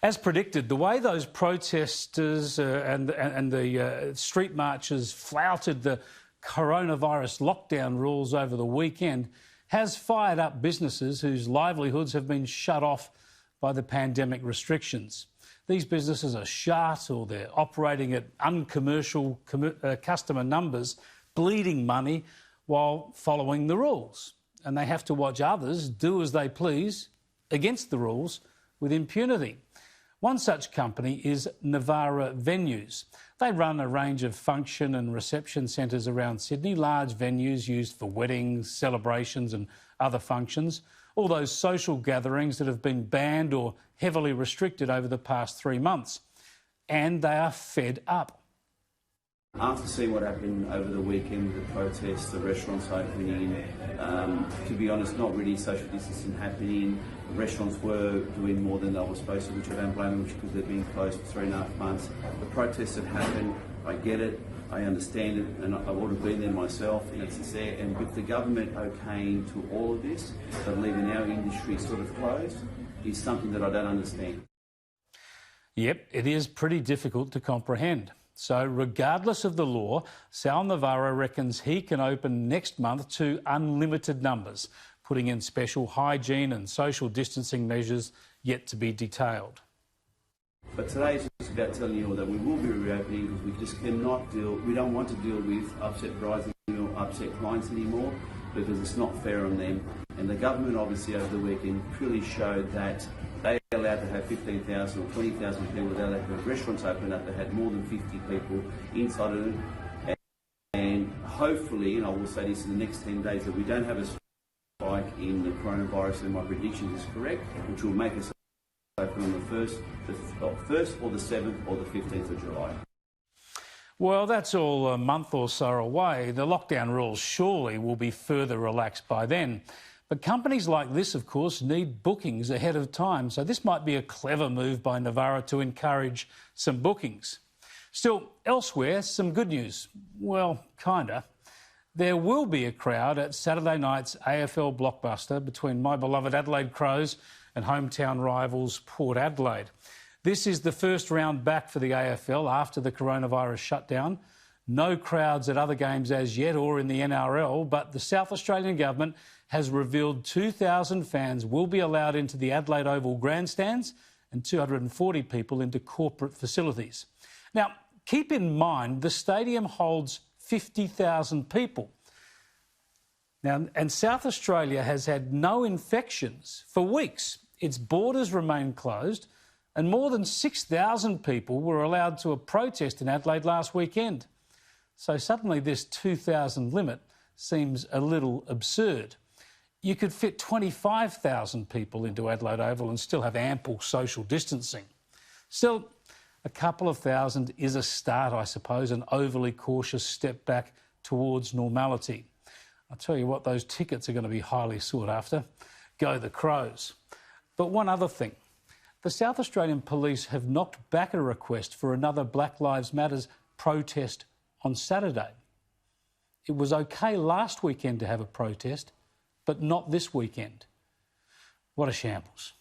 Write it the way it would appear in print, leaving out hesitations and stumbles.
As predicted, the way those protesters and the street marchers flouted the coronavirus lockdown rules over the weekend has fired up businesses whose livelihoods have been shut off by the pandemic restrictions. These businesses are shut or they're operating at uncommercial customer numbers, bleeding money while following the rules. And they have to watch others do as they please against the rules with impunity. One such company is Navara Venues. They run a range of function and reception centres around Sydney, large venues used for weddings, celebrations and other functions, all those social gatherings that have been banned or heavily restricted over the past 3 months. And they are fed up. After seeing what happened over the weekend, the protests, the restaurants opening, to be honest, not really social distancing happening. The restaurants were doing more than they were supposed to, which I don't blame them, because they've been closed for 3.5 months. The protests that happened, I get it, I understand it, and I would have been there myself, and it's there. And with the government okaying to all of this, but leaving our industry sort of closed, is something that I don't understand. Yep, it is pretty difficult to comprehend. So regardless of the law, Sal Navarra reckons he can open next month to unlimited numbers, putting in special hygiene and social distancing measures yet to be detailed. But today is just about telling you all that we will be reopening, because we just cannot deal, we don't want to deal with upset brides or upset clients anymore, because it's not fair on them. And the government obviously over the weekend clearly showed that they allowed to have 15,000 or 20,000 people. They allowed to have restaurants open up that had more than 50 people inside of them. And hopefully, and I will say this in the next 10 days, that we don't have a spike in the coronavirus, and my prediction is correct, which will make us open on the 1st or the 7th or the 15th of July. Well, that's all a month or so away. The lockdown rules surely will be further relaxed by then. But companies like this, of course, need bookings ahead of time, so this might be a clever move by Navara to encourage some bookings. Still, elsewhere, some good news. Well, kinda. There will be a crowd at Saturday night's AFL blockbuster between my beloved Adelaide Crows and hometown rivals Port Adelaide. This is the first round back for the AFL after the coronavirus shutdown. No crowds at other games as yet or in the NRL, but the South Australian government has revealed 2,000 fans will be allowed into the Adelaide Oval grandstands and 240 people into corporate facilities. Now, keep in mind the stadium holds 50,000 people. Now, and South Australia has had no infections for weeks. Its borders remain closed, and more than 6,000 people were allowed to a protest in Adelaide last weekend. So suddenly this 2,000 limit seems a little absurd. You could fit 25,000 people into Adelaide Oval and still have ample social distancing. Still, a couple of thousand is a start, I suppose, an overly cautious step back towards normality. I'll tell you what, those tickets are going to be highly sought after. Go the Crows. But one other thing. The South Australian Police have knocked back a request for another Black Lives Matter protest on Saturday. It was okay last weekend to have a protest, but not this weekend. What a shambles.